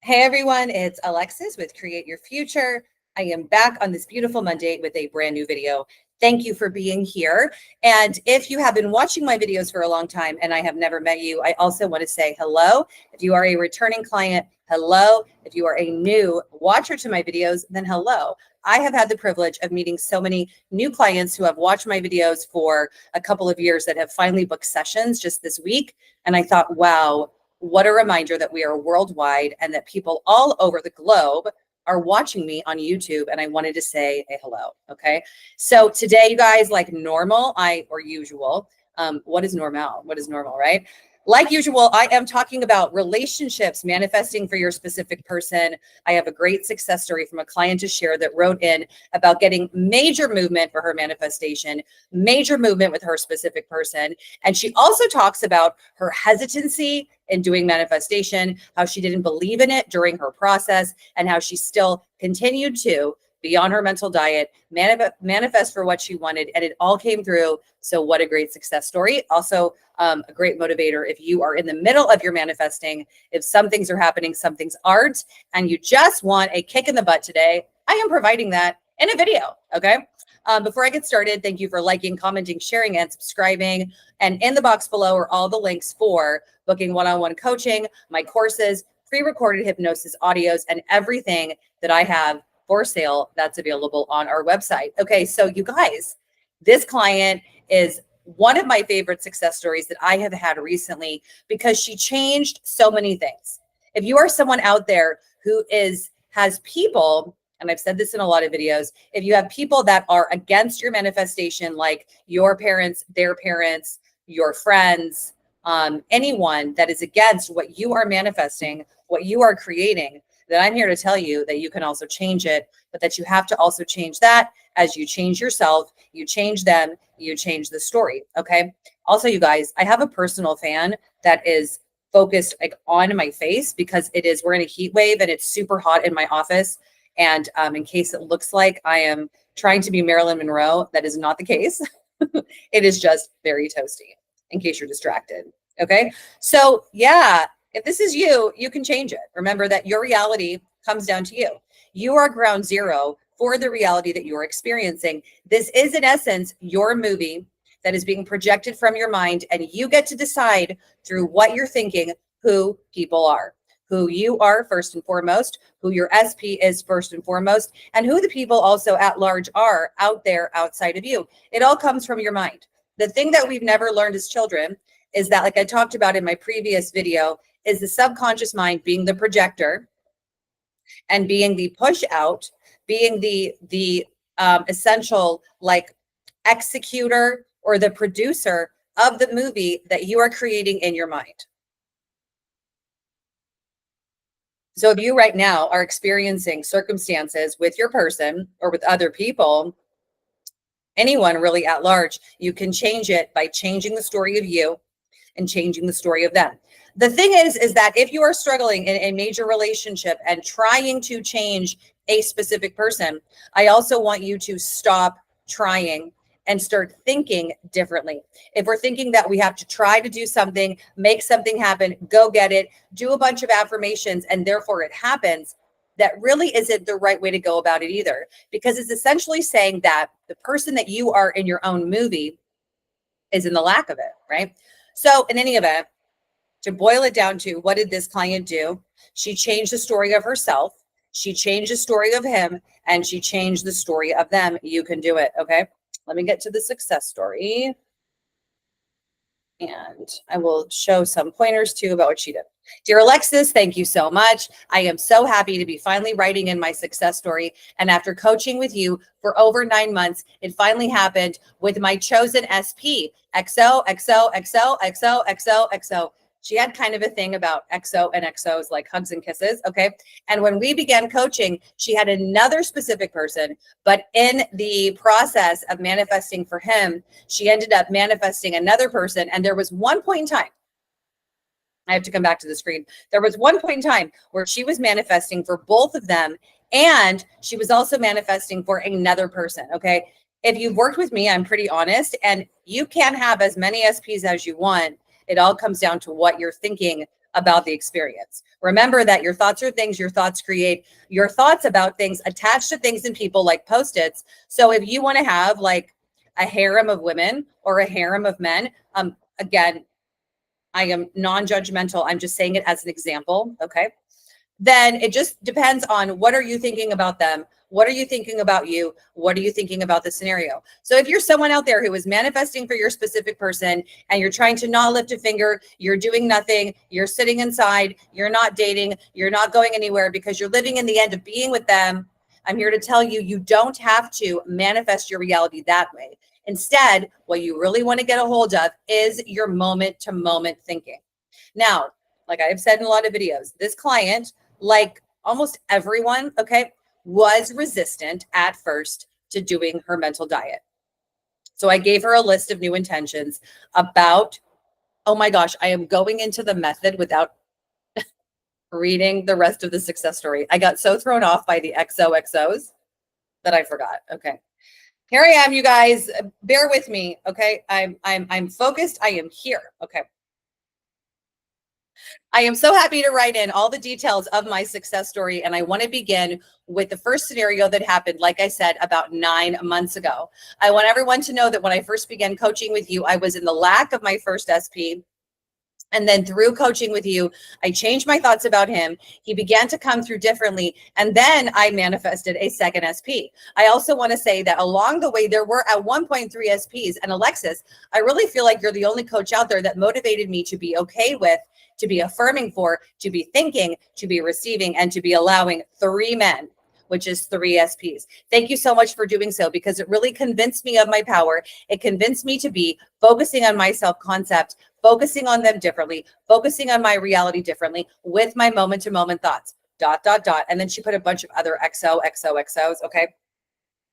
Hey everyone, it's Alexis with Create Your Future. I am back on this beautiful Monday with a brand new video. Thank you for being here. And if you have been watching my videos for a long time and I have never met you, I also want to say hello. If you are a returning client, hello. If you are a new watcher to my videos, then hello. I have had the privilege of meeting so many new clients who have watched my videos for a couple of years that have finally booked sessions just this week. And I thought, wow, what a reminder that we are worldwide and that people all over the globe are watching me on YouTube. And I wanted to say a hello. Okay. So today, you guys, like normal, usual. What is normal? What is normal, right? Like usual, I am talking about relationships, manifesting for your specific person. I have a great success story from a client to share that wrote in about getting major movement for her manifestation, major movement with her specific person. And she also talks about her hesitancy in doing manifestation, how she didn't believe in it during her process, and how she still continued to be on her mental diet, manifest for what she wanted, and it all came through. So what a great success story. Also, a great motivator if you are in the middle of your manifesting, if some things are happening, some things aren't, and you just want a kick in the butt today, I am providing that in a video, okay? Before I get started, thank you for liking, commenting, sharing, and subscribing. And in the box below are all the links for booking one-on-one coaching, my courses, pre-recorded hypnosis audios, and everything that I have for sale that's available on our website. Okay, so you guys, this client is one of my favorite success stories that I have had recently because she changed so many things. If you are someone out there who has people, and I've said this in a lot of videos, if you have people that are against your manifestation, like your parents, their parents, your friends, anyone that is against what you are manifesting, what you are creating, then I'm here to tell you that you can also change it, but that you have to also change that as you change yourself, you change them, you change the story, okay? Also, you guys, I have a personal fan that is focused like on my face because we're in a heat wave and it's super hot in my office. And in case it looks like I am trying to be Marilyn Monroe, that is not the case. It is just very toasty, in case you're distracted, okay? So yeah, if this is you, you can change it. Remember that your reality comes down to you. You are ground zero for the reality that you're experiencing. This is, in essence, your movie that is being projected from your mind, and you get to decide through what you're thinking who people are, who you are first and foremost, who your SP is first and foremost, and who the people also at large are out there outside of you. It all comes from your mind. The thing that we've never learned as children is that, like I talked about in my previous video, is the subconscious mind being the projector and being the push out, being the essential like executor or the producer of the movie that you are creating in your mind. So if you right now are experiencing circumstances with your person or with other people, anyone really at large, you can change it by changing the story of you and changing the story of them. The thing is that if you are struggling in a major relationship and trying to change a specific person, I also want you to stop trying and start thinking differently. If we're thinking that we have to try to do something, make something happen, go get it, do a bunch of affirmations, and therefore it happens, that really isn't the right way to go about it either. Because it's essentially saying that the person that you are in your own movie is in the lack of it, right? So in any event, to boil it down to what did this client do? She changed the story of herself. She changed the story of him, and she changed the story of them. You can do it. Okay. Let me get to the success story. And I will show some pointers too about what she did. Dear Alexis, thank you so much. I am so happy to be finally writing in my success story. And after coaching with you for over 9 months, it finally happened with my chosen SP. XO, XO, XO, XO, XO, XO. She had kind of a thing about XO and XOs, like hugs and kisses, okay? And when we began coaching, she had another specific person, but in the process of manifesting for him, she ended up manifesting another person. And there was one point in time, I have to come back to the screen. There was one point in time where she was manifesting for both of them, and she was also manifesting for another person, okay? If you've worked with me, I'm pretty honest, and you can have as many SPs as you want. It all comes down to what you're thinking about the experience. Remember that your thoughts are things, your thoughts create your thoughts about things attached to things and people like Post-its. So if you want to have like a harem of women or a harem of men, again, I am non-judgmental. I'm just saying it as an example. Okay. Then it just depends on what are you thinking about them? What are you thinking about you? What are you thinking about the scenario? So if you're someone out there who is manifesting for your specific person and you're trying to not lift a finger, you're doing nothing, you're sitting inside, you're not dating, you're not going anywhere because you're living in the end of being with them, I'm here to tell you, you don't have to manifest your reality that way. Instead, what you really want to get a hold of is your moment to moment thinking. Now, like I've said in a lot of videos, this client, like almost everyone, okay, was resistant at first to doing her mental diet. So I gave her a list of new intentions about, oh my gosh, I am going into the method without reading the rest of the success story. I got so thrown off by the XOXOs that I forgot. Okay. Here I am, you guys. Bear with me, okay? I'm focused. I am here. Okay. I am so happy to write in all the details of my success story. And I want to begin with the first scenario that happened, like I said, about 9 months ago. I want everyone to know that when I first began coaching with you, I was in the lack of my first SP. And then through coaching with you, I changed my thoughts about him. He began to come through differently. And then I manifested a second SP. I also want to say that along the way, there were at 1.3 SPs. And Alexis, I really feel like you're the only coach out there that motivated me to be okay with, to be affirming for, to be thinking, to be receiving, and to be allowing 3 men, which is 3 SPs. Thank you so much for doing so because it really convinced me of my power. It convinced me to be focusing on my self-concept, focusing on them differently, focusing on my reality differently with my moment to moment thoughts, ... And then she put a bunch of other XOXOXOs. Okay.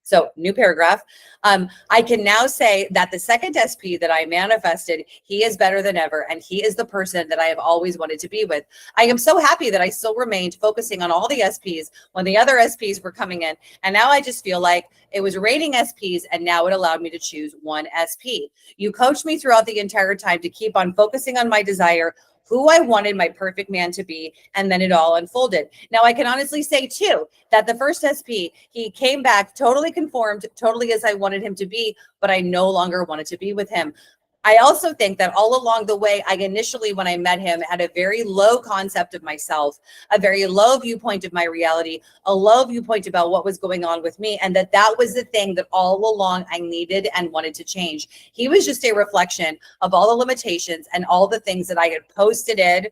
So new paragraph. I can now say that the second SP that I manifested, he is better than ever. And he is the person that I have always wanted to be with. I am so happy that I still remained focusing on all the SPs when the other SPs were coming in. And now I just feel like it was raining SPs and now it allowed me to choose one SP. You coached me throughout the entire time to keep on focusing on my desire, who I wanted my perfect man to be, and then it all unfolded. Now, I can honestly say, too, that the first SP, he came back totally conformed, totally as I wanted him to be, but I no longer wanted to be with him. I also think that all along the way, I initially, when I met him, had a very low concept of myself, a very low viewpoint of my reality, a low viewpoint about what was going on with me, and that was the thing that all along I needed and wanted to change. He was just a reflection of all the limitations and all the things that I had posted in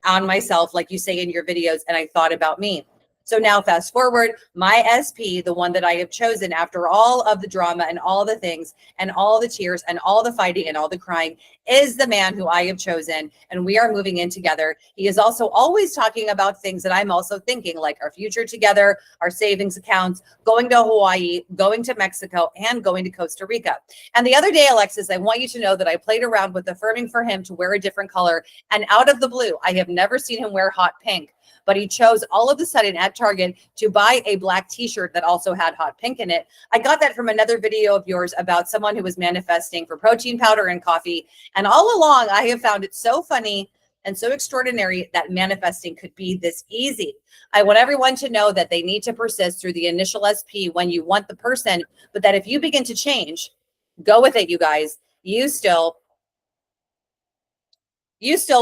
on myself, like you say in your videos, and I thought about me. So now fast forward, my SP, the one that I have chosen after all of the drama and all the things and all the tears and all the fighting and all the crying, is the man who I have chosen. And we are moving in together. He is also always talking about things that I'm also thinking, like our future together, our savings accounts, going to Hawaii, going to Mexico, and going to Costa Rica. And the other day, Alexis, I want you to know that I played around with affirming for him to wear a different color. And out of the blue, I have never seen him wear hot pink. But he chose all of a sudden at Target to buy a black t-shirt that also had hot pink in it. I got that from another video of yours about someone who was manifesting for protein powder and coffee. And all along, I have found it so funny and so extraordinary that manifesting could be this easy. I want everyone to know that they need to persist through the initial SP when you want the person, but that if you begin to change, go with it, you guys. You still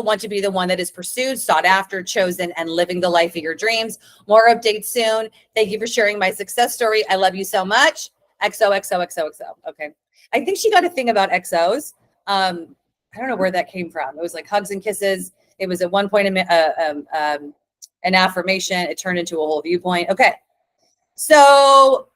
want to be the one that is pursued, sought after, chosen, and living the life of your dreams. More updates soon. Thank you for sharing my success story. I love you so much. XOXOXOXO. Okay. I think she got a thing about XOs. I don't know where that came from. It was like hugs and kisses. It was at one point an affirmation. It turned into a whole viewpoint. Okay. So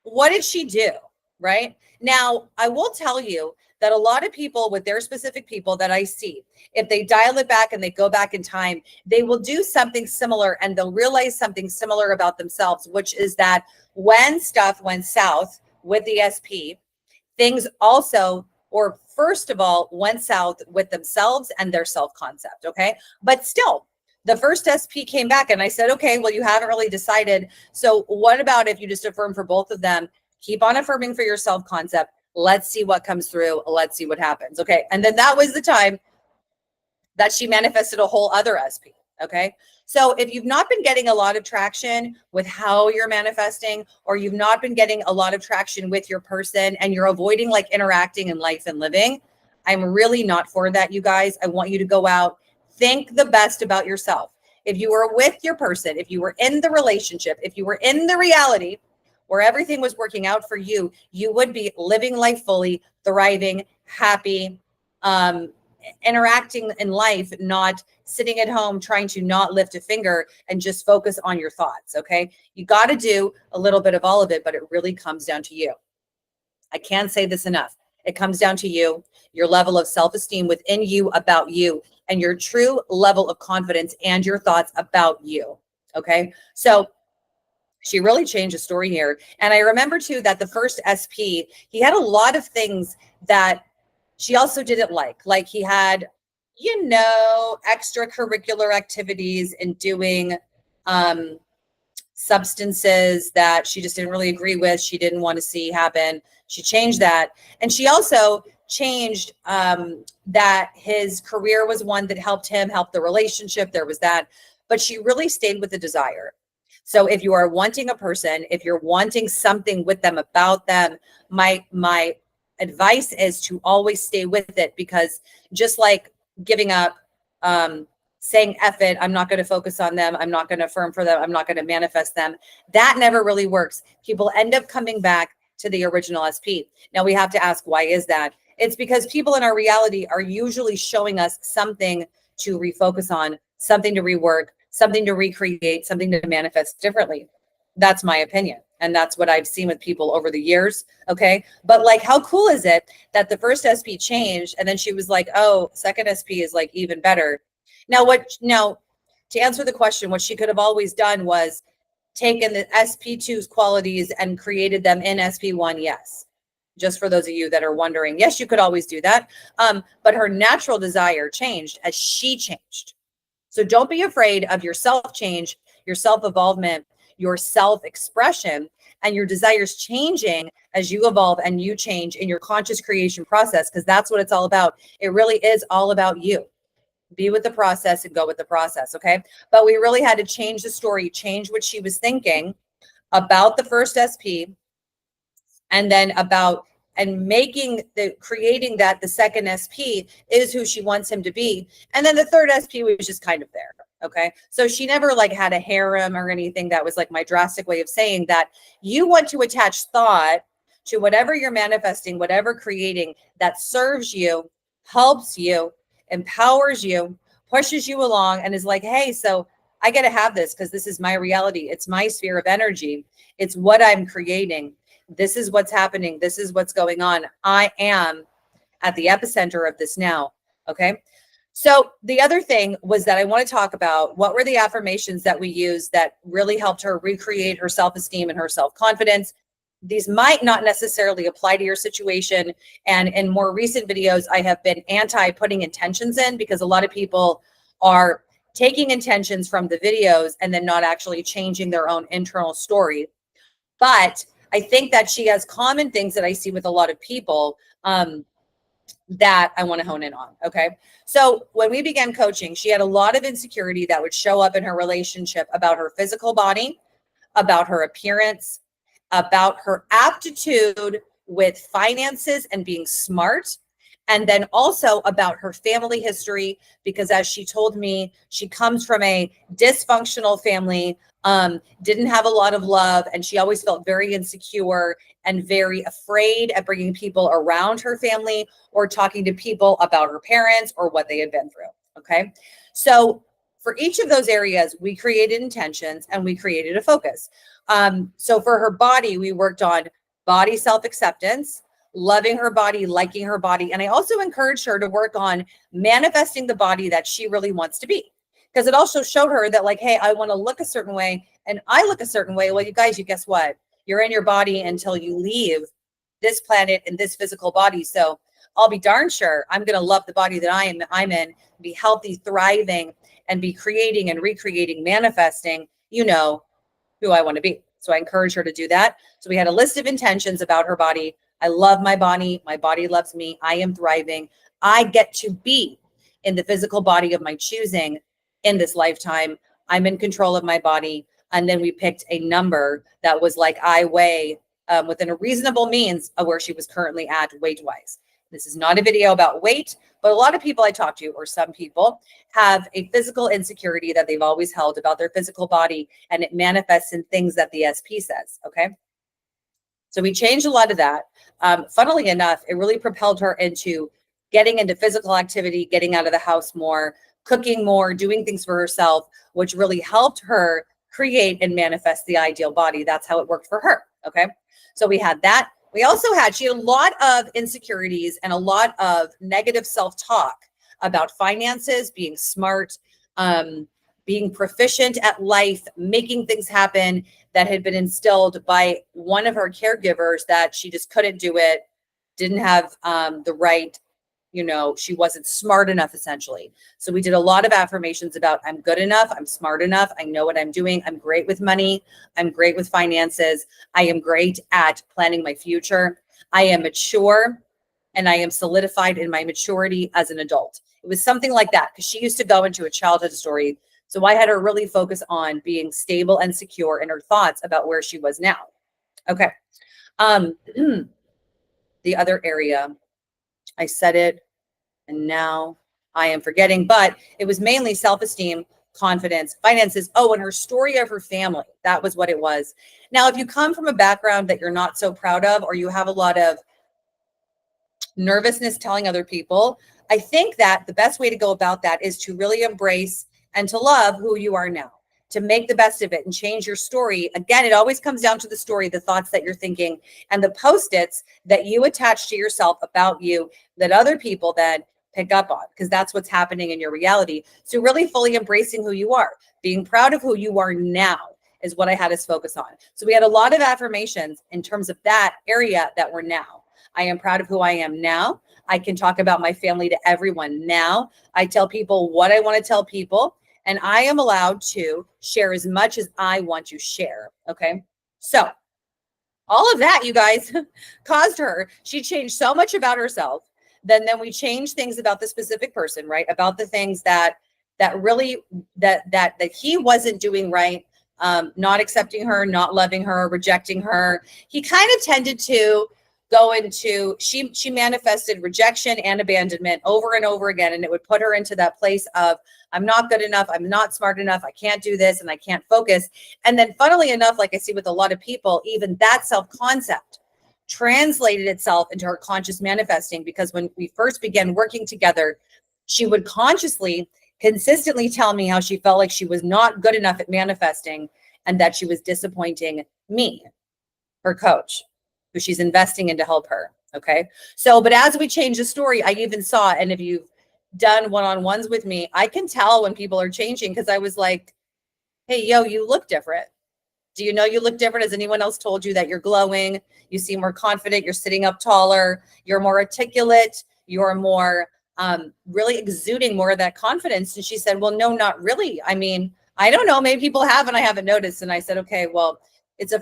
what did she do? Right now, I will tell you that a lot of people with their specific people that I see, if they dial it back and they go back in time, they will do something similar and they'll realize something similar about themselves, which is that when stuff went south with the SP, things also, or first of all, went south with themselves and their self-concept. Okay. But still, the first SP came back and I said, okay, well, you haven't really decided. So what about if you just affirm for both of them? Keep on affirming for your self-concept. Let's see what comes through. Let's see what happens. Okay. And then that was the time that she manifested a whole other SP. Okay. So if you've not been getting a lot of traction with how you're manifesting, or you've not been getting a lot of traction with your person and you're avoiding like interacting in life and living, I'm really not for that, you guys. I want you to go out, think the best about yourself. If you were with your person, if you were in the relationship, if you were in the reality where everything was working out for you, you would be living life fully, thriving, happy, interacting in life, not sitting at home trying to not lift a finger and just focus on your thoughts. Okay. You got to do a little bit of all of it, but it really comes down to you. I can't say this enough. It comes down to you, your level of self-esteem within you, about you, and your true level of confidence and your thoughts about you. Okay. So she really changed the story here. And I remember too that the first SP, he had a lot of things that she also didn't like he had, extracurricular activities and doing substances that she just didn't really agree with. She didn't want to see happen. She changed that. And she also changed that his career was one that helped him, help the relationship. There was that, but she really stayed with the desire. So if you are wanting a person, if you're wanting something with them, about them, my advice is to always stay with it, because just like giving up, saying F it, I'm not going to focus on them, I'm not going to affirm for them, I'm not going to manifest them, that never really works. People end up coming back to the original SP. Now we have to ask, why is that? It's because people in our reality are usually showing us something to refocus on, something to rework, something to recreate, something to manifest differently. That's my opinion. And that's what I've seen with people over the years. Okay. But like, how cool is it that the first SP changed and then she was like, oh, second SP is like even better. Now, to answer the question, what she could have always done was taken the SP2's qualities and created them in SP1. Yes. Just for those of you that are wondering, yes, you could always do that. But her natural desire changed as she changed. So don't be afraid of your self-change, your self-evolvement, your self-expression, and your desires changing as you evolve and you change in your conscious creation process, because that's what it's all about. It really is all about you. Be with the process and go with the process, okay? But we really had to change the story, change what she was thinking about the first SP, and then creating that the second SP is who she wants him to be. And then the third SP was just kind of there. Okay. So she never like had a harem or anything. That was like my drastic way of saying that you want to attach thought to whatever you're manifesting, whatever creating that serves you, helps you, empowers you, pushes you along, and is like, hey, so I got to have this because this is my reality. It's my sphere of energy. It's what I'm creating. This is what's happening. This is what's going on. I am at the epicenter of this now. Okay. So the other thing was that I want to talk about what were the affirmations that we used that really helped her recreate her self-esteem and her self-confidence. These might not necessarily apply to your situation. And in more recent videos, I have been anti putting intentions in, because a lot of people are taking intentions from the videos and then not actually changing their own internal story. But I think that she has common things that I see with a lot of people that I want to hone in on. Okay. So when we began coaching, she had a lot of insecurity that would show up in her relationship about her physical body, about her appearance, about her aptitude with finances and being smart. And then also about her family history, because as she told me, she comes from a dysfunctional family, didn't have a lot of love, and she always felt very insecure and very afraid at bringing people around her family or talking to people about her parents or what they had been through. Okay. So for each of those areas, we created intentions and we created a focus. So for her body, we worked on body self-acceptance, loving her body, liking her body. And I also encouraged her to work on manifesting the body that she really wants to be. Because it also showed her that like, hey, I want to look a certain way and I look a certain way. Well, you guys, you guess what? You're in your body until you leave this planet and this physical body. So I'll be darn sure I'm going to love the body that I'm in, be healthy, thriving, and be creating and recreating, manifesting, who I want to be. So I encourage her to do that. So we had a list of intentions about her body. I love my body. My body loves me. I am thriving. I get to be in the physical body of my choosing in this lifetime. I'm in control of my body. And then we picked a number that was like I weigh within a reasonable means of where she was currently at weight-wise. This is not a video about weight, but a lot of people I talk to, or some people, have a physical insecurity that they've always held about their physical body, and it manifests in things that the SP says, okay? So we changed a lot of that. Funnily enough, it really propelled her into getting into physical activity, getting out of the house more, cooking more, doing things for herself, which really helped her create and manifest the ideal body. That's how it worked for her, okay? So we had that. We also had, she had a lot of insecurities and a lot of negative self-talk about finances, being smart, being proficient at life, making things happen, that had been instilled by one of her caregivers, that she just couldn't do it, didn't have the right, she wasn't smart enough, essentially. So we did a lot of affirmations about I'm good enough, I'm smart enough, I know what I'm doing, I'm great with money, I'm great with finances, I am great at planning my future, I am mature, and I am solidified in my maturity as an adult. It was something like that, because she used to go into a childhood story. So I had her really focus on being stable and secure in her thoughts about where she was now. Okay. The other area, I said it, and now I am forgetting, but it was mainly self-esteem, confidence, finances. Oh, and her story of her family. That was what it was. Now, if you come from a background that you're not so proud of, or you have a lot of nervousness telling other people, I think that the best way to go about that is to really embrace and to love who you are now, to make the best of it and change your story. Again, it always comes down to the story, the thoughts that you're thinking, and the post-its that you attach to yourself about you that other people then pick up on, because that's what's happening in your reality. So really fully embracing who you are, being proud of who you are now is what I had us focus on. So we had a lot of affirmations in terms of that area that were now. I am proud of who I am now. I can talk about my family to everyone now. I tell people what I want to tell people, and I am allowed to share as much as I want to share. Okay. So all of that, you guys, caused her. She changed so much about herself. Then we changed things about the specific person, right? About the things that really that he wasn't doing right, not accepting her, not loving her, rejecting her. He kind of tended to go into, she manifested rejection and abandonment over and over again, and it would put her into that place of I'm not good enough, I'm not smart enough, I can't do this, and I can't focus. And then funnily enough, like I see with a lot of people, even that self-concept translated itself into her conscious manifesting, because when we first began working together, she would consistently tell me how she felt like she was not good enough at manifesting, and that she was disappointing me, her coach, who she's investing in to help her. Okay. So, but as we change the story, I even saw, and if you've done one-on-ones with me, I can tell when people are changing, because I was like, hey, yo, you look different. Do you know you look different? Has anyone else told you that you're glowing? You seem more confident. You're sitting up taller. You're more articulate. You're more really exuding more of that confidence. And she said, well, no, not really. I mean, I don't know. Maybe people have, and I haven't noticed. And I said, okay, well, it's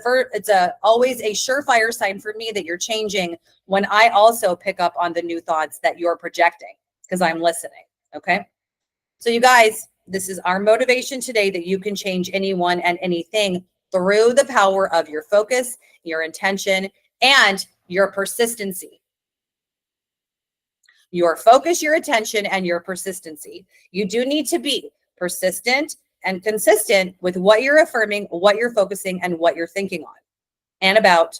always a surefire sign for me that you're changing when I also pick up on the new thoughts that you're projecting, because I'm listening. Okay. So you guys, this is our motivation today, that you can change anyone and anything through the power of your focus, your intention, and your persistency. Your focus, your attention, and your persistency. You do need to be persistent and consistent with what you're affirming, what you're focusing, and what you're thinking on and about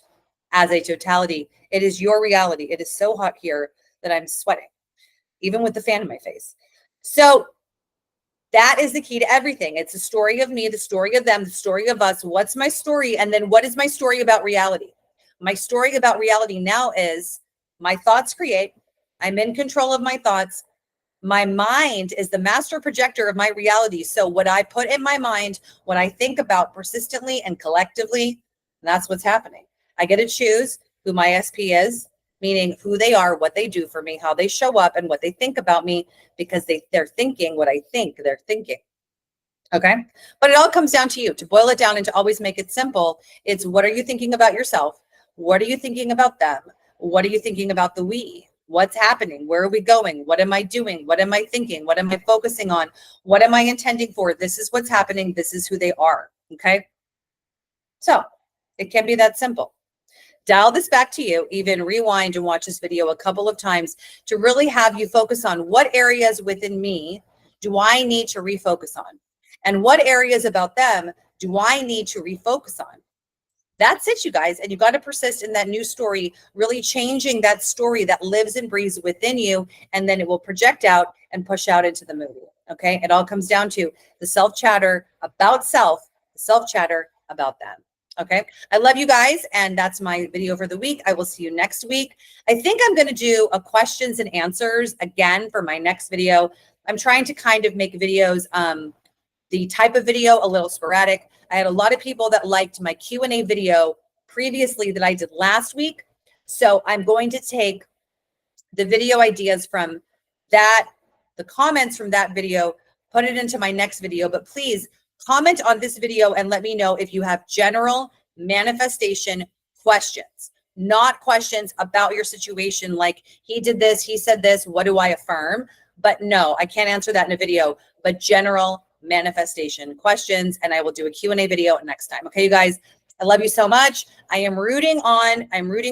as a totality. It is your reality. It is so hot here that I'm sweating, even with the fan in my face. So that is the key to everything. It's the story of me, the story of them, the story of us. What's my story? And then what is my story about reality? My story about reality now is my thoughts create. I'm in control of my thoughts. My mind is the master projector of my reality. So what I put in my mind, what I think about persistently and collectively, that's what's happening. I get to choose who my SP is, meaning who they are, what they do for me, how they show up, and what they think about me, because they're thinking what I think they're thinking. Okay. But it all comes down to you. To boil it down and to always make it simple, it's what are you thinking about yourself? What are you thinking about them? What are you thinking about the we? What's happening? Where are we going? What am I doing? What am I thinking? What am I focusing on? What am I intending for? This is what's happening. This is who they are. Okay. So it can be that simple. Dial this back to you, even rewind and watch this video a couple of times to really have you focus on what areas within me do I need to refocus on? And what areas about them do I need to refocus on? That's it, you guys. And you got to persist in that new story, really changing that story that lives and breathes within you. And then it will project out and push out into the movie. Okay. It all comes down to the self chatter about self, the self chatter about them. Okay. I love you guys. And that's my video for the week. I will see you next week. I think I'm going to do a questions and answers again for my next video. I'm trying to kind of make videos, the type of video a little sporadic. I had a lot of people that liked my Q&A video previously that I did last week. So I'm going to take the video ideas from that, the comments from that video, put it into my next video. But please comment on this video and let me know if you have general manifestation questions, not questions about your situation like he did this, he said this, what do I affirm? But no, I can't answer that in a video, but general manifestation questions, and I will do a Q&A video next time. Okay, you guys, I love you so much. I'm rooting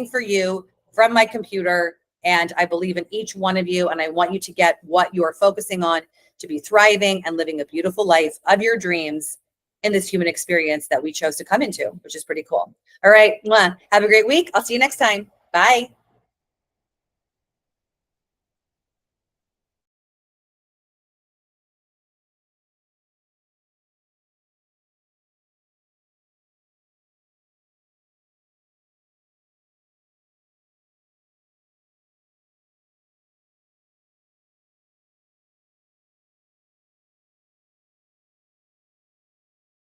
for you from my computer, and I believe in each one of you, and I want you to get what you are focusing on to be thriving and living a beautiful life of your dreams in this human experience that we chose to come into, which is pretty cool. All right, have a great week. I'll see you next time. Bye.